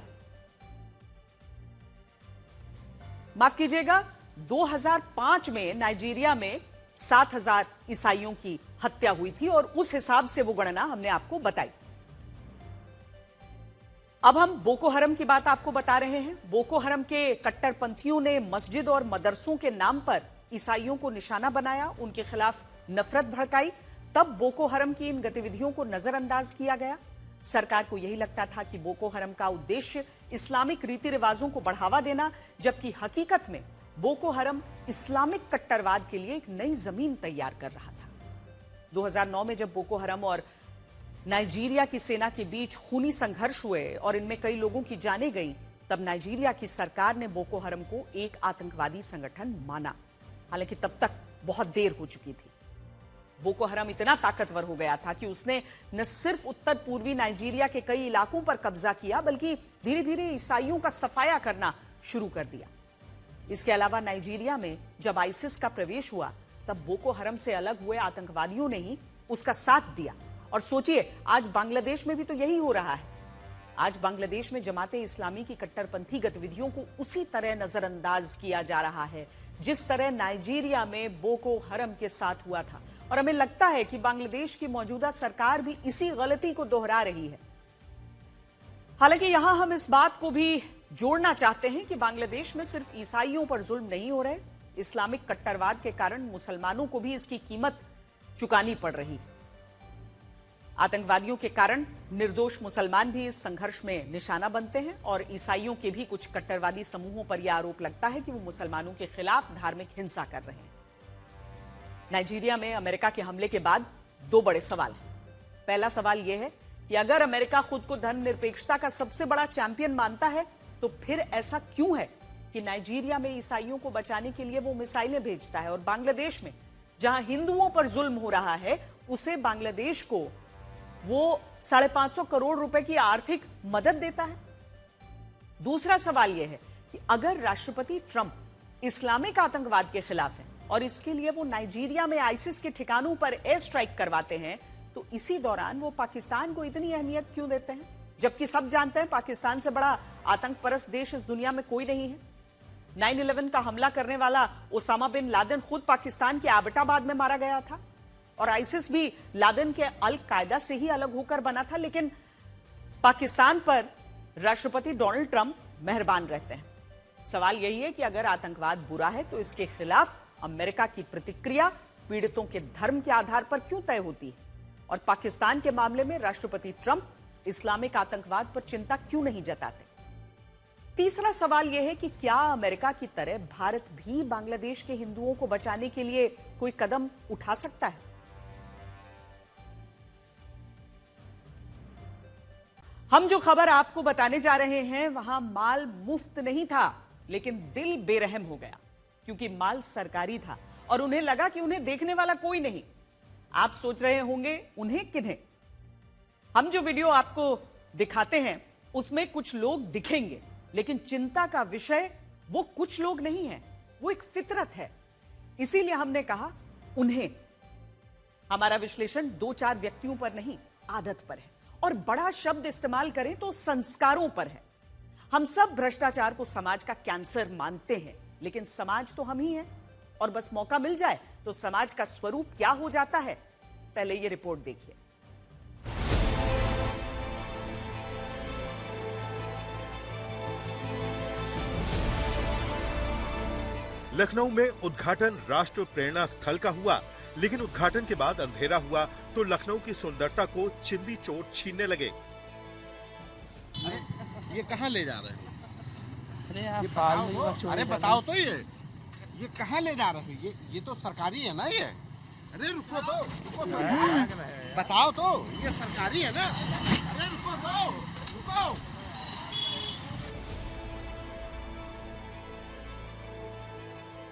माफ कीजिएगा, 2005 में नाइजीरिया में 7,000 ईसाइयों की हत्या हुई थी और उस हिसाब से वो गणना हमने आपको बताई। अब हम बोको हरम की बात आपको बता रहे हैं। बोको हरम के कट्टरपंथियों ने मस्जिद और मदरसों के नाम पर ईसाइयों को निशाना बनाया, उनके खिलाफ नफरत भड़काई। तब बोको हरम की इन गतिविधियों को नजरअंदाज किया गया। सरकार को यही लगता था कि बोको हरम का उद्देश्य इस्लामिक रीति रिवाजों को बढ़ावा देना, जबकि हकीकत में बोको हरम इस्लामिक कट्टरवाद के लिए एक नई जमीन तैयार कर रहा था। 2009 में जब बोको हरम और नाइजीरिया की सेना के बीच खूनी संघर्ष हुए और इनमें कई लोगों की जानें गईं, तब नाइजीरिया की सरकार ने बोको हरम को एक आतंकवादी संगठन माना। हालांकि तब तक बहुत देर हो चुकी थी। बोको हरम इतना ताकतवर हो गया था कि उसने न सिर्फ उत्तर पूर्वी नाइजीरिया के कई इलाकों पर कब्जा किया, बल्कि धीरे धीरे ईसाइयों का सफाया करना शुरू कर दिया। इसके अलावा नाइजीरिया में जब आईसिस का प्रवेश हुआ, तब बोको हरम से अलग हुए आतंकवादियों ने ही उसका साथ दिया। और सोचिए, आज बांग्लादेश में भी तो यही हो रहा है। आज बांग्लादेश में जमाते इस्लामी की कट्टरपंथी गतिविधियों को उसी तरह नजरअंदाज किया जा रहा है जिस तरह नाइजीरिया में बोको हरम के साथ हुआ था। और हमें लगता है कि बांग्लादेश की मौजूदा सरकार भी इसी गलती को दोहरा रही है। हालांकि यहां हम इस बात को भी जोड़ना चाहते हैं कि बांग्लादेश में सिर्फ ईसाइयों पर जुल्म नहीं हो रहे, इस्लामिक कट्टरवाद के कारण मुसलमानों को भी इसकी कीमत चुकानी पड़ रही। आतंकवादियों के कारण निर्दोष मुसलमान भी इस संघर्ष में निशाना बनते हैं और ईसाइयों के भी कुछ कट्टरवादी समूहों पर यह आरोप लगता है कि वो मुसलमानों के खिलाफ धार्मिक हिंसा कर रहे हैं। नाइजीरिया में अमेरिका के हमले के बाद दो बड़े सवाल हैं। पहला सवाल यह है कि अगर अमेरिका खुद को धर्मनिरपेक्षता का सबसे बड़ा चैंपियन मानता है, तो फिर ऐसा क्यों है कि नाइजीरिया में ईसाइयों को बचाने के लिए वो मिसाइलें भेजता है और बांग्लादेश में जहां हिंदुओं पर जुल्म हो रहा है, उसे बांग्लादेश को वो 550 करोड़ रुपए की आर्थिक मदद देता है। दूसरा सवाल यह है कि अगर राष्ट्रपति ट्रंप इस्लामिक आतंकवाद के खिलाफ है और इसके लिए वो नाइजीरिया में आईसिस के ठिकानों पर एयर स्ट्राइक करवाते हैं, तो इसी दौरान वो पाकिस्तान को इतनी अहमियत क्यों देते हैं, जबकि सब जानते हैं पाकिस्तान से बड़ा आतंक परस्त देश इस दुनिया में कोई नहीं है। 9/11 का हमला करने वाला ओसामा बिन लादेन खुद पाकिस्तान के एबटाबाद में मारा गया था और आईसिस भी लादेन के अल कायदा से ही अलग होकर बना था। लेकिन पाकिस्तान पर राष्ट्रपति डोनाल्ड ट्रंप मेहरबान रहते हैं। सवाल यही है कि अगर आतंकवाद बुरा है तो इसके खिलाफ अमेरिका की प्रतिक्रिया पीड़ितों के धर्म के आधार पर क्यों तय होती है, और पाकिस्तान के मामले में राष्ट्रपति ट्रंप इस्लामिक आतंकवाद पर चिंता क्यों नहीं जताते। तीसरा सवाल यह है कि क्या अमेरिका की तरह भारत भी बांग्लादेश के हिंदुओं को बचाने के लिए कोई कदम उठा सकता है? हम जो खबर आपको बताने जा रहे हैं वहां माल मुफ्त नहीं था, लेकिन दिल बेरहम हो गया क्योंकि माल सरकारी था और उन्हें लगा कि उन्हें देखने वाला कोई नहीं। आप सोच रहे होंगे उन्हें किन्हें? हम जो वीडियो आपको दिखाते हैं उसमें कुछ लोग दिखेंगे, लेकिन चिंता का विषय वो कुछ लोग नहीं है, वो एक फितरत है। इसीलिए हमने कहा उन्हें। हमारा विश्लेषण 2-4 व्यक्तियों पर नहीं, आदत पर है, और बड़ा शब्द इस्तेमाल करें तो संस्कारों पर है। हम सब भ्रष्टाचार को समाज का कैंसर मानते हैं, लेकिन समाज तो हम ही हैं, और बस मौका मिल जाए तो समाज का स्वरूप क्या हो जाता है, पहले ये रिपोर्ट देखिए। लखनऊ में उद्घाटन राष्ट्र प्रेरणा स्थल का हुआ, लेकिन उद्घाटन के बाद अंधेरा हुआ तो लखनऊ की सुंदरता को चिंदी चोट छीनने लगे। अरे ये कहाँ ले जा रहे हो? अरे बताओ तो ये कहाँ ले जा रहे हो? ये तो सरकारी है ना ये। अरे रुको तो बताओ तो, ये सरकारी है ना। अरे रुको तो, रुको।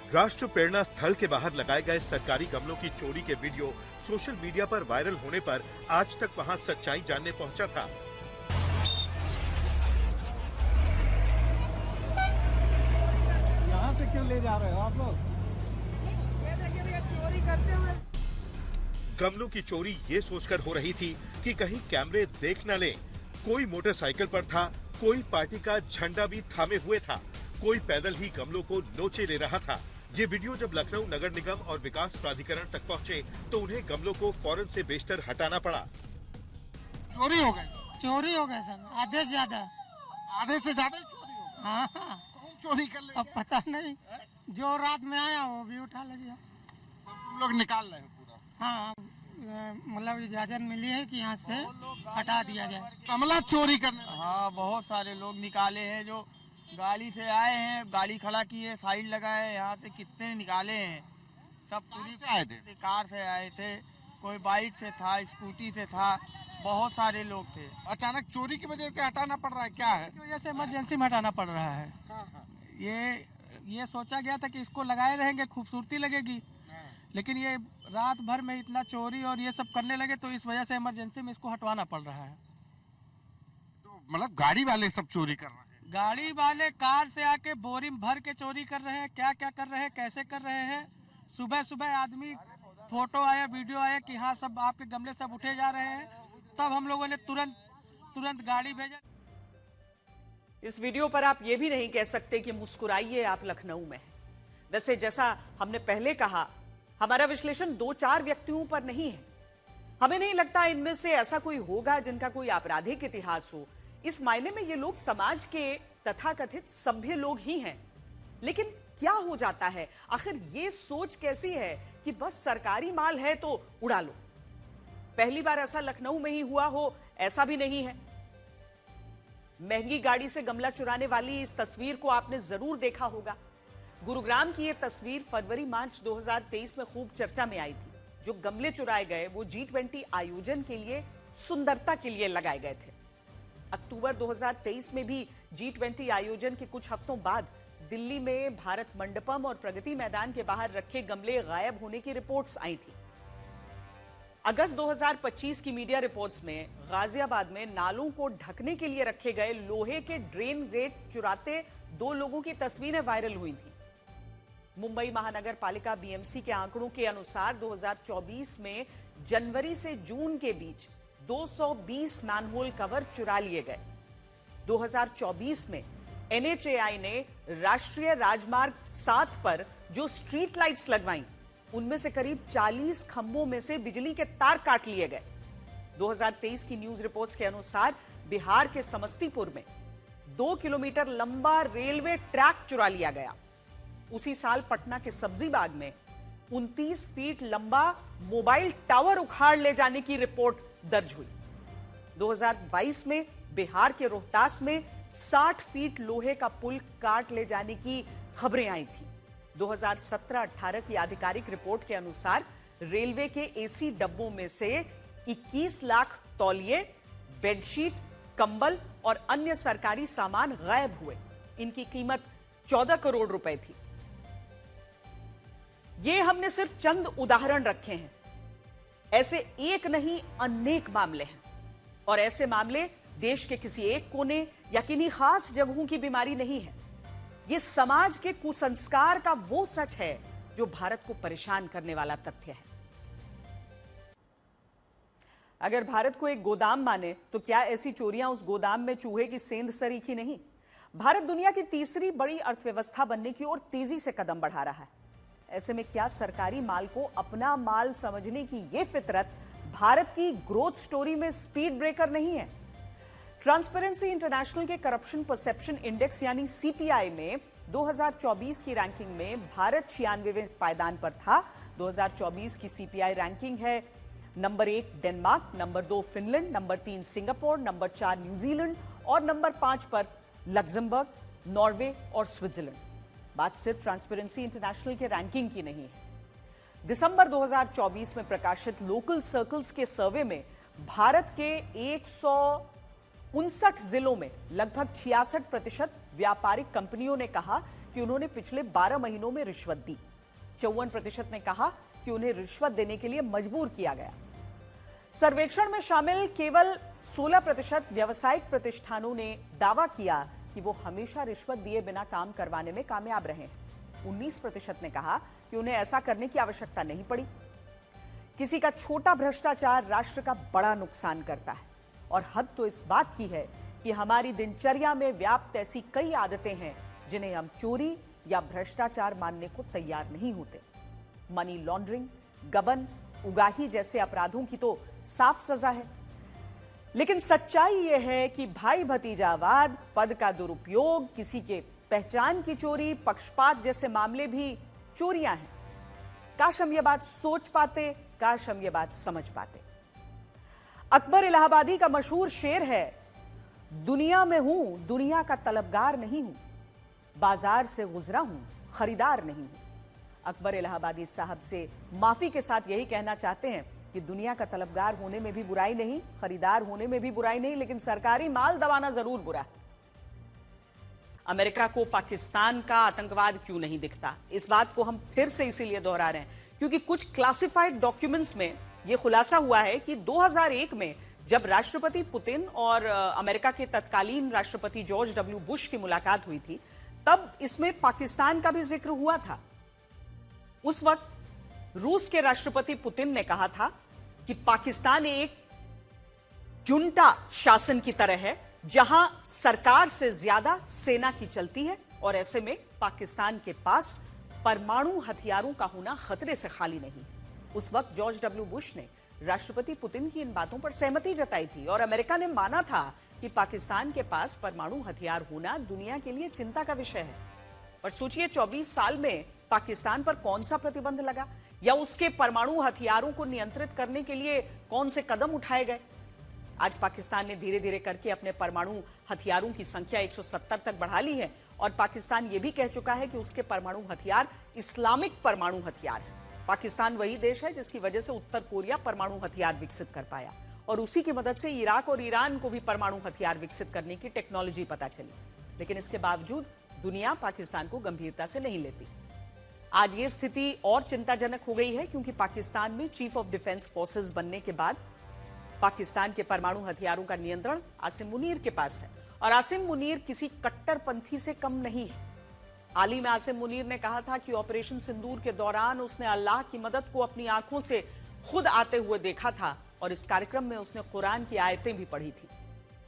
राष्ट्र प्रेरणा स्थल के बाहर लगाए गए सरकारी गमलों की चोरी के वीडियो सोशल मीडिया पर वायरल होने पर आज तक वहां सच्चाई जानने पहुंचा था। यहाँ से क्यों ले जा रहे हो आप लोग? चोरी करते हुए। गमलों की चोरी ये सोचकर हो रही थी कि कहीं कैमरे देख न लें। कोई मोटरसाइकिल पर था, कोई पार्टी का झंडा भी थामे हुए था, कोई पैदल ही गमलों को नोचे ले रहा था। ये वीडियो जब लखनऊ नगर निगम और विकास प्राधिकरण तक पहुंचे तो उन्हें गमलों को फौरन से बेशतर हटाना पड़ा। चोरी हो गए? चोरी हो गए सर, आधे से ज्यादा। आधे से ज्यादा चोरी हो गए? हाँ हाँ। कौन चोरी कर ले? अब पता नहीं, जो रात में आया वो भी उठा ले गया। तुम लोग निकाल रहे हो पूरा? हाँ, मतलब इजाजत मिली है कि यहाँ से हटा दिया जाए। कमला चोरी करने? हाँ, बहुत सारे लोग निकाले हैं जो गाड़ी से आए हैं, गाड़ी खड़ा की है, साइड लगाए, यहाँ से कितने निकाले हैं। सब पूरी आए थे? कार से आए थे, कोई बाइक से था, स्कूटी से था, बहुत सारे लोग थे। अचानक चोरी की वजह से हटाना पड़ रहा है, क्या है? की वजह से इमरजेंसी में हटाना पड़ रहा है। ये सोचा गया था कि इसको लगाए रहेंगे, खूबसूरती लगेगी, लेकिन ये रात भर में इतना चोरी और ये सब करने लगे तो इस वजह से इमरजेंसी में इसको हटवाना पड़ रहा है। तो मतलब गाड़ी वाले सब चोरी कर रहे हैं? गाड़ी वाले कार से आके बोरी भर के चोरी कर रहे हैं। क्या क्या कर रहे हैं, कैसे कर रहे हैं? सुबह सुबह आदमी फोटो आया, वीडियो आया कि हाँ सब आपके गमले सब उठे जा रहे हैं, तब हम लोगों ने तुरंत गाड़ी भेजा। इस वीडियो पर आप ये भी नहीं कह सकते कि मुस्कुराइए, आप लखनऊ में हैं। वैसे जैसा हमने पहले कहा, हमारा विश्लेषण 2-4 व्यक्तियों पर नहीं है। हमें नहीं लगता इनमें से ऐसा कोई होगा जिनका कोई आपराधिक इतिहास हो। इस मायने में ये लोग समाज के तथाकथित सभ्य लोग ही हैं। लेकिन क्या हो जाता है, आखिर ये सोच कैसी है कि बस सरकारी माल है तो उड़ा लो? पहली बार ऐसा लखनऊ में ही हुआ हो ऐसा भी नहीं है। महंगी गाड़ी से गमला चुराने वाली इस तस्वीर को आपने जरूर देखा होगा। गुरुग्राम की यह तस्वीर फरवरी-मार्च 2023 में खूब चर्चा में आई थी। जो गमले चुराए गए वो G20 आयोजन के लिए, सुंदरता के लिए लगाए गए थे। अक्टूबर 2023 में भी G20 आयोजन के कुछ हफ्तों बाद दिल्ली में भारत मंडपम और प्रगति मैदान के बाहर रखे गमले गायब होने की रिपोर्ट्स आई थी। अगस्त 2025 की मीडिया रिपोर्ट्स में गाजियाबाद में नालों को ढकने के लिए रखे गए लोहे के ड्रेन गेट चुराते 2 लोगों की तस्वीरें वायरल हुई थी। मुंबई महानगर पालिका BMC के आंकड़ों के अनुसार 2024 में जनवरी से जून के बीच 220 मैनहोल कवर चुरा लिए गए। 2024 में NHAI ने राष्ट्रीय राजमार्ग 7 पर जो स्ट्रीट लाइट्स लगवाईं, उनमें से करीब 40 खंभों में से बिजली के तार काट लिए गए। 2023 की न्यूज रिपोर्ट्स के अनुसार बिहार के समस्तीपुर में 2 किलोमीटर लंबा रेलवे ट्रैक चुरा लिया गया। उसी साल पटना के सब्जीबाग में 29 फीट लंबा मोबाइल टावर उखाड़ ले जाने की रिपोर्ट दर्ज हुई। 2022 में बिहार के रोहतास में 60 फीट लोहे का पुल काट ले जाने की खबरें आई थी। 2017-18 की आधिकारिक रिपोर्ट के अनुसार रेलवे के एसी डब्बों में से 21 लाख तौलिए, बेडशीट, कंबल और अन्य सरकारी सामान गायब हुए। इनकी कीमत 14 करोड़ रुपए थी। ये हमने सिर्फ चंद उदाहरण रखे हैं। ऐसे एक नहीं अनेक मामले हैं और ऐसे मामले देश के किसी एक कोने या किन्हीं खास जगहों की बीमारी नहीं है। ये समाज के कुसंस्कार का वो सच है जो भारत को परेशान करने वाला तथ्य है। अगर भारत को एक गोदाम माने तो क्या ऐसी चोरियां उस गोदाम में चूहे की सेंध सरीखी नहीं? भारत दुनिया की तीसरी बड़ी अर्थव्यवस्था बनने की ओर तेजी से कदम बढ़ा रहा है। ऐसे में क्या सरकारी माल को अपना माल समझने की यह फितरत भारत की ग्रोथ स्टोरी में स्पीड ब्रेकर नहीं है? ट्रांसपेरेंसी इंटरनेशनल के करप्शन परसेप्शन इंडेक्स यानी सीपीआई में 2024 की रैंकिंग में भारत 96वें पायदान पर था। 2024 की सीपीआई रैंकिंग है: number 1 Denmark, number 2 Finland, number 3 Singapore, number 4 New Zealand और नंबर 5 पर लग्जमबर्ग, नॉर्वे और स्विट्जरलैंड। बात सिर्फ ट्रांसपेरेंसी इंटरनेशनल के रैंकिंग की नहीं है। दिसंबर 2024 में प्रकाशित लोकल सर्कल्स के सर्वे में भारत के 159 जिलों में लगभग 66% व्यापारिक कंपनियों ने कहा कि उन्होंने पिछले 12 महीनों में रिश्वत दी। 54% ने कहा कि उन्हें रिश्वत देने के लिए मजबूर किया गया। सर्वेक्षण में शामिल केवल 16% व्यावसायिक प्रतिष्ठानों ने दावा किया कि वो हमेशा रिश्वत दिए बिना काम करवाने में कामयाब रहे। 19% ने कहा कि उन्हें ऐसा करने की आवश्यकता नहीं पड़ी। किसी का छोटा भ्रष्टाचार राष्ट्र का बड़ा नुकसान करता है और हद तो इस बात की है कि हमारी दिनचर्या में व्याप्त ऐसी कई आदतें हैं जिन्हें हम चोरी या भ्रष्टाचार मानने को तैयार नहीं होते। मनी लॉन्ड्रिंग, गबन, उगाही जैसे अपराधों की तो साफ सजा है। लेकिन सच्चाई यह है कि भाई भतीजावाद, पद का दुरुपयोग, किसी के पहचान की चोरी, पक्षपात जैसे मामले भी चोरियां हैं। काश हम ये बात सोच पाते, काश हम ये बात समझ पाते। अकबर इलाहाबादी का मशहूर शेर है, दुनिया में हूं, दुनिया का तलबगार नहीं हूं, बाजार से गुजरा हूं, खरीदार नहीं हूं। अकबर इलाहाबादी साहब से माफी के साथ यही कहना चाहते हैं कि दुनिया का तलबगार होने में भी बुराई नहीं, खरीदार होने में भी बुराई नहीं, लेकिन सरकारी माल दबाना जरूर बुरा है। अमेरिका को पाकिस्तान का आतंकवाद क्यों नहीं दिखता? इस बात को हम फिर से इसीलिए दोहरा रहे हैं क्योंकि कुछ क्लासिफाइड डॉक्यूमेंट्स में यह खुलासा हुआ है कि 2001 में जब राष्ट्रपति पुतिन और अमेरिका के तत्कालीन राष्ट्रपति जॉर्ज डब्ल्यू बुश की मुलाकात हुई थी, तब इसमें पाकिस्तान का भी जिक्र हुआ था। उस वक्त रूस के राष्ट्रपति पुतिन ने कहा था कि पाकिस्तान एक जुंटा शासन की तरह है जहां सरकार से ज्यादा सेना की चलती है और ऐसे में पाकिस्तान के पास परमाणु हथियारों का होना खतरे से खाली नहीं। उस वक्त जॉर्ज डब्ल्यू बुश ने राष्ट्रपति पुतिन की इन बातों पर सहमति जताई थी और अमेरिका ने माना था कि पाकिस्तान के पास परमाणु हथियार होना दुनिया के लिए चिंता का विषय है। और सोचिए 24 साल में पाकिस्तान पर कौन सा प्रतिबंध लगा या उसके परमाणु हथियारों को नियंत्रित करने के लिए कौन से कदम उठाए गए। आज पाकिस्तान ने धीरे धीरे करके अपने परमाणु हथियारों की संख्या 170 तक बढ़ा ली है और पाकिस्तान यह भी कह चुका है कि उसके परमाणु हथियार इस्लामिक परमाणु हथियार है। पाकिस्तान वही देश है जिसकी वजह से उत्तर कोरिया परमाणु हथियार विकसित कर पाया और उसी की मदद से इराक और ईरान को भी परमाणु हथियार विकसित करने की टेक्नोलॉजी पता चली। लेकिन इसके बावजूद दुनिया पाकिस्तान को गंभीरता से नहीं लेती। आज ये स्थिति और चिंताजनक हो गई है क्योंकि पाकिस्तान में चीफ ऑफ डिफेंस फोर्सेस बनने के बाद पाकिस्तान के परमाणु हथियारों का नियंत्रण आसिम मुनीर के पास है और आसिम मुनीर किसी कट्टरपंथी से कम नहीं है। हाल ही में आसिम मुनीर ने कहा था कि ऑपरेशन सिंदूर के दौरान उसने अल्लाह की मदद को अपनी आंखों से खुद आते हुए देखा था और इस कार्यक्रम में उसने कुरान की आयतें भी पढ़ी थी।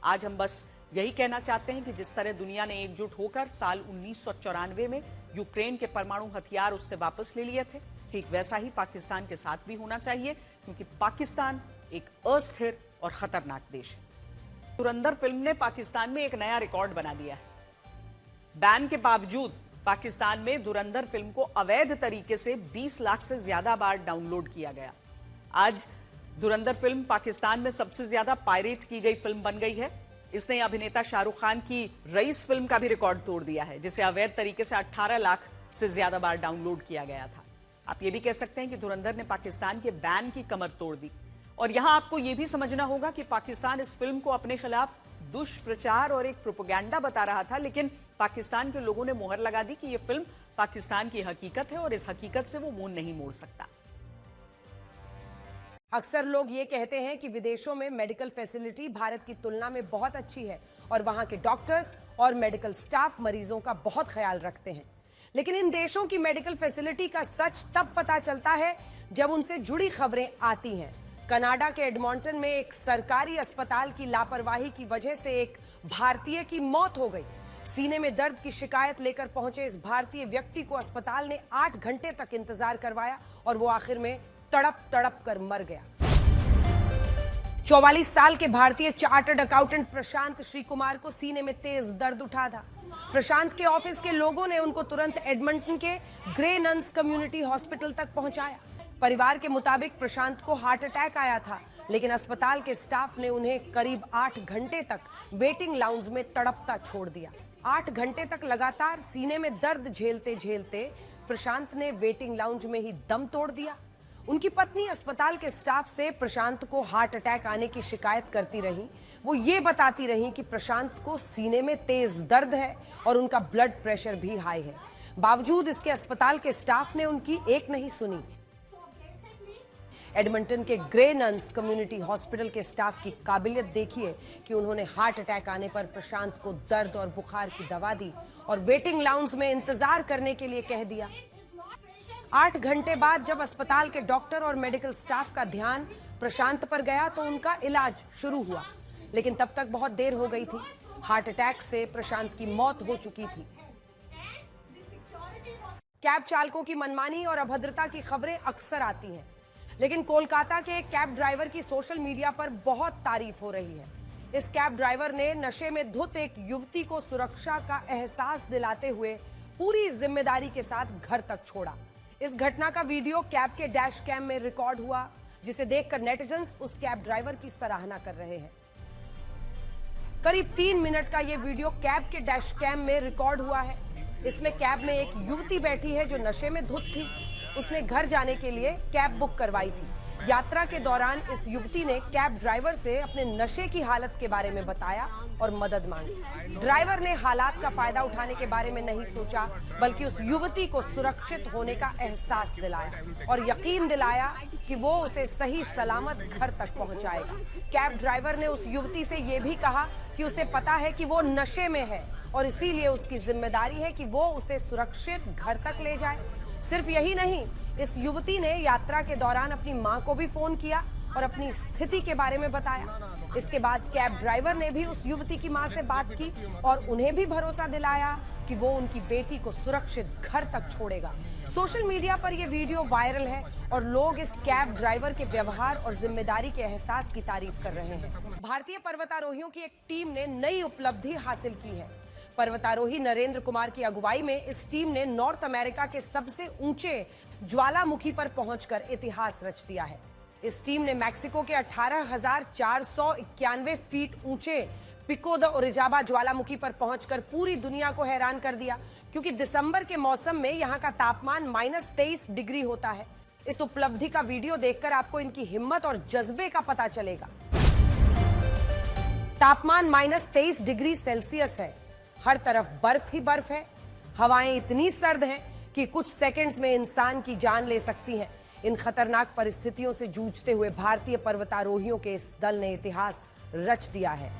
आज हम बस यही कहना चाहते हैं कि जिस तरह दुनिया ने एकजुट होकर साल 1994 में यूक्रेन के परमाणु हथियार उससे वापस ले लिए थे, ठीक वैसा ही पाकिस्तान के साथ भी होना चाहिए क्योंकि पाकिस्तान एक अस्थिर और खतरनाक देश है। धुरंधर फिल्म ने पाकिस्तान में एक नया रिकॉर्ड बना दिया है। बैन के बावजूद पाकिस्तान में धुरंधर फिल्म को अवैध तरीके से 20 लाख से ज्यादा बार डाउनलोड किया गया। आज धुरंधर फिल्म पाकिस्तान में सबसे ज्यादा पायरेट की गई फिल्म बन गई है। इसने अभिनेता शाहरुख खान की रईस फिल्म का भी रिकॉर्ड तोड़ दिया है, जिसे अवैध तरीके से 18 लाख से ज्यादा बार डाउनलोड किया गया था। आप ये भी कह सकते हैं कि धुरंधर ने पाकिस्तान के बैन की कमर तोड़ दी। और यहां आपको यह भी समझना होगा कि पाकिस्तान इस फिल्म को अपने खिलाफ दुष्प्रचार और एक प्रोपेगेंडा बता रहा था, लेकिन पाकिस्तान के लोगों ने मुहर लगा दी कि यह फिल्म पाकिस्तान की हकीकत है और इस हकीकत से वो मुंह नहीं मोड़ सकता। अक्सर लोग ये कहते हैं कि विदेशों में मेडिकल फैसिलिटी भारत की तुलना में बहुत अच्छी है और वहां के डॉक्टर्स और मेडिकल स्टाफ मरीजों का बहुत ख्याल रखते हैं। लेकिन इन देशों की मेडिकल फैसिलिटी का सच तब पता चलता है जब उनसे जुड़ी खबरें आती हैं। कनाडा के एडमंटन में एक सरकारी अस्पताल की लापरवाही की वजह से एक भारतीय की मौत हो गई। सीने में दर्द की शिकायत लेकर पहुंचे इस भारतीय व्यक्ति को अस्पताल ने 8 घंटे तक इंतजार करवाया और वो आखिर में तड़प तड़प कर मर गया। 44 साल के भारतीय चार्टर्ड अकाउंटेंट प्रशांत श्री कुमार को सीने में तेज दर्द उठा था। प्रशांत के ऑफिस के लोगों ने उनको तुरंत एडमंटन के ग्रे नन्स कम्युनिटी हॉस्पिटल तक पहुंचाया। परिवार के मुताबिक प्रशांत को हार्ट अटैक आया था, लेकिन अस्पताल के स्टाफ ने उन्हें करीब 8 घंटे तक वेटिंग लाउंज में तड़पता छोड़ दिया। 8 घंटे तक लगातार सीने में दर्द झेलते झेलते प्रशांत ने वेटिंग लाउंज में ही दम तोड़ दिया। उनकी पत्नी अस्पताल के स्टाफ से प्रशांत को हार्ट अटैक आने की शिकायत करती रही। वो ये बताती रही कि प्रशांत को सीने में तेज दर्द है और उनका ब्लड प्रेशर भी हाई है। बावजूद इसके अस्पताल के स्टाफ ने उनकी एक नहीं सुनी। एडमंटन के ग्रे नन्स कम्युनिटी हॉस्पिटल के स्टाफ की काबिलियत देखिए कि उन्होंने हार्ट अटैक आने पर प्रशांत को दर्द और बुखार की दवा दी और वेटिंग लाउंज में इंतजार करने के लिए कह दिया। 8 घंटे बाद जब अस्पताल के डॉक्टर और मेडिकल स्टाफ का ध्यान प्रशांत पर गया तो उनका इलाज शुरू हुआ, लेकिन तब तक बहुत देर हो गई थी। हार्ट अटैक से प्रशांत की मौत हो चुकी थी। कैब चालकों की मनमानी और अभद्रता की खबरें अक्सर आती हैं, लेकिन कोलकाता के एक कैब ड्राइवर की सोशल मीडिया पर बहुत तारीफ हो रही है। इस कैब ड्राइवर ने नशे में धुत एक युवती को सुरक्षा का एहसास दिलाते हुए पूरी जिम्मेदारी के साथ घर तक छोड़ा। इस घटना का वीडियो कैब के डैश कैम में रिकॉर्ड हुआ, जिसे देखकर नेटिजन्स उस कैब ड्राइवर की सराहना कर रहे हैं। करीब 3 मिनट का यह वीडियो कैब के डैश कैम में रिकॉर्ड हुआ है। इसमें कैब में एक युवती बैठी है जो नशे में धुत थी। उसने घर जाने के लिए कैब बुक करवाई थी। यात्रा के दौरान इस युवती ने कैब ड्राइवर से अपने नशे की हालत के बारे में बताया और मदद मांगी। ड्राइवर ने हालात का फायदा उठाने के बारे में नहीं सोचा, बल्कि उस युवती को सुरक्षित होने का एहसास दिलाया और यकीन दिलाया कि वो उसे सही सलामत घर तक पहुंचाएगा। कैब ड्राइवर ने उस युवती से ये भी कहा कि उसे पता है कि वो नशे में है और इसीलिए उसकी जिम्मेदारी है कि वो उसे सुरक्षित घर तक ले जाए। सिर्फ यही नहीं, इस युवती ने यात्रा के दौरान अपनी मां को भी फोन किया और अपनी स्थिति के बारे में बताया। इसके बाद कैब ड्राइवर ने भी उस युवती की मां से बात की और उन्हें भी भरोसा दिलाया कि वो उनकी बेटी को सुरक्षित घर तक छोड़ेगा। सोशल मीडिया पर यह वीडियो वायरल है और लोग इस कैब ड्राइवर के व्यवहार और जिम्मेदारी के एहसास की तारीफ कर रहे हैं। भारतीय पर्वतारोहियों की एक टीम ने नई उपलब्धि हासिल की है। पर्वतारोही नरेंद्र कुमार की अगुवाई में इस टीम ने नॉर्थ अमेरिका के सबसे ऊंचे ज्वालामुखी पर पहुंचकर इतिहास रच दिया है। इस टीम ने मैक्सिको के 18,491 फीट ऊंचे पिको द ओरिजाबा ज्वालामुखी पर पहुंचकर पूरी दुनिया को हैरान कर दिया, क्योंकि दिसंबर के मौसम में यहां का तापमान -23 डिग्री होता है। इस उपलब्धि का वीडियो देखकर आपको इनकी हिम्मत और जज्बे का पता चलेगा। तापमान -23 डिग्री सेल्सियस है, हर तरफ बर्फ ही बर्फ है, हवाएं इतनी सर्द हैं कि कुछ सेकंड्स में इंसान की जान ले सकती हैं। इन खतरनाक परिस्थितियों से जूझते हुए भारतीय पर्वतारोहियों के इस दल ने इतिहास रच दिया है।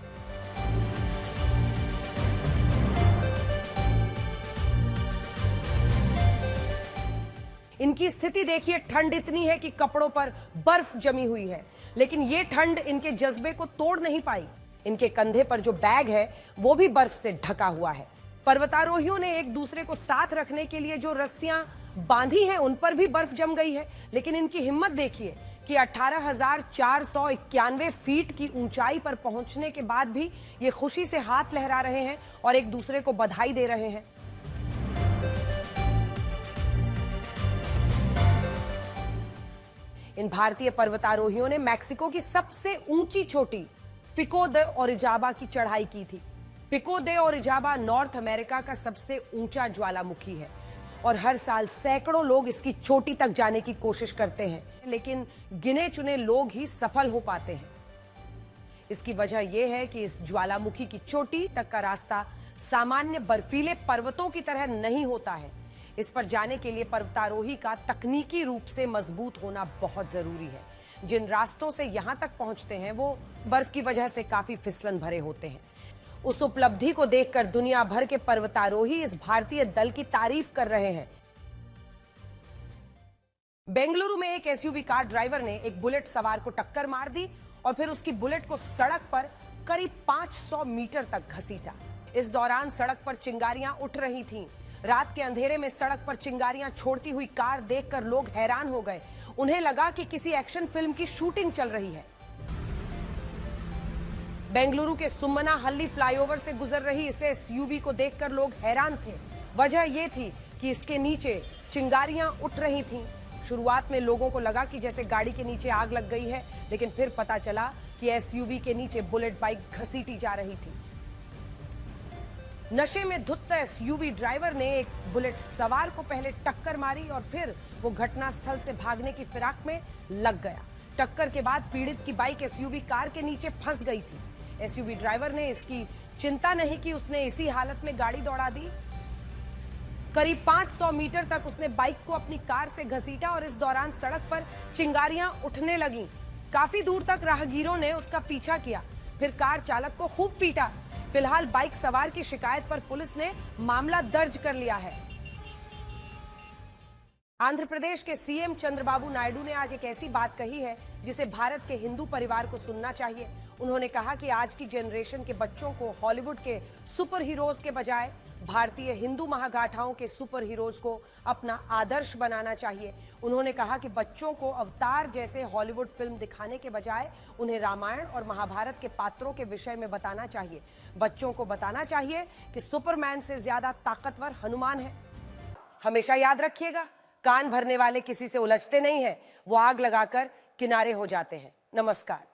इनकी स्थिति देखिए, ठंड इतनी है कि कपड़ों पर बर्फ जमी हुई है, लेकिन ये ठंड इनके जज्बे को तोड़ नहीं पाई। इनके कंधे पर जो बैग है वो भी बर्फ से ढका हुआ है। पर्वतारोहियों ने एक दूसरे को साथ रखने के लिए जो रस्सियां बांधी हैं उन पर भी बर्फ जम गई है, लेकिन इनकी हिम्मत देखिए कि 18,491 फीट की ऊंचाई पर पहुंचने के बाद भी ये खुशी से हाथ लहरा रहे हैं और एक दूसरे को बधाई दे रहे हैं। इन भारतीय पर्वतारोहियों ने मैक्सिको की सबसे ऊंची चोटी पिको दे ओरिजाबा की चढ़ाई की थी। पिको दे ओरिजाबा नॉर्थ अमेरिका का सबसे ऊंचा ज्वालामुखी है और हर साल सैकड़ों लोग इसकी चोटी तक जाने की कोशिश करते हैं, लेकिन गिने चुने लोग ही सफल हो पाते हैं। इसकी वजह यह है कि इस ज्वालामुखी की चोटी तक का रास्ता सामान्य बर्फीले पर्वतों की तरह नहीं होता है। इस पर जाने के लिए पर्वतारोही का तकनीकी रूप से मजबूत होना बहुत जरूरी है। जिन रास्तों से यहां तक पहुंचते हैं वो बर्फ की वजह से काफी फिसलन भरे होते हैं। उस उपलब्धि को देखकर दुनिया भर के पर्वतारोही इस भारतीय दल की तारीफ कर रहे हैं। बेंगलुरु में एक एसयूवी कार ड्राइवर ने एक बुलेट सवार को टक्कर मार दी और फिर उसकी बुलेट को सड़क पर करीब 500 मीटर तक घसीटा। इस दौरान सड़क पर चिंगारियां उठ रही थीं। रात के अंधेरे में सड़क पर चिंगारियां छोड़ती हुई कार देखकर लोग हैरान हो गए। उन्हें लगा कि किसी एक्शन फिल्म की शूटिंग चल रही है। बेंगलुरु के सुमना हल्ली फ्लाईओवर से गुजर रही इस एसयूवी को देखकर लोग हैरान थे। वजह यह थी कि इसके नीचे चिंगारियां उठ रही थीं। शुरुआत में लोगों को लगा कि जैसे गाड़ी के नीचे आग लग गई है, लेकिन फिर पता चला कि एसयूवी के नीचे बुलेट बाइक घसीटी जा रही थी। नशे में धुत एसयूवी ड्राइवर ने एक बुलेट सवार को पहले टक्कर मारी और फिर वो घटनास्थल से भागने की फिराक में लग गया। टक्कर के बाद पीड़ित की बाइक एसयूवी कार के नीचे फंस गई थी। एसयूवी ड्राइवर ने इसकी चिंता नहीं की, उसने इसी हालत में गाड़ी दौड़ा दी। करीब 500 मीटर तक उसने बाइक को अपनी कार से घसीटा और इस दौरान सड़क पर चिंगारियां उठने लगीं। काफी दूर तक राहगीरों ने उसका पीछा किया, फिर कार चालक को खूब पीटा। फिलहाल बाइक सवार की शिकायत पर पुलिस ने मामला दर्ज कर लिया है। आंध्र प्रदेश के सीएम चंद्रबाबू नायडू ने आज एक ऐसी बात कही है जिसे भारत के हिंदू परिवार को सुनना चाहिए। उन्होंने कहा कि आज की जनरेशन के बच्चों को हॉलीवुड के सुपर हीरोज के बजाय भारतीय हिंदू महागाथाओं के सुपर हीरोज को अपना आदर्श बनाना चाहिए। उन्होंने कहा कि बच्चों को अवतार जैसे हॉलीवुड फिल्म दिखाने के बजाय उन्हें रामायण और महाभारत के पात्रों के विषय में बताना चाहिए। बच्चों को बताना चाहिए कि सुपरमैन से ज्यादा ताकतवर हनुमान है। हमेशा याद रखिएगा, कान भरने वाले किसी से उलझते नहीं हैं, वो आग लगाकर किनारे हो जाते हैं। नमस्कार।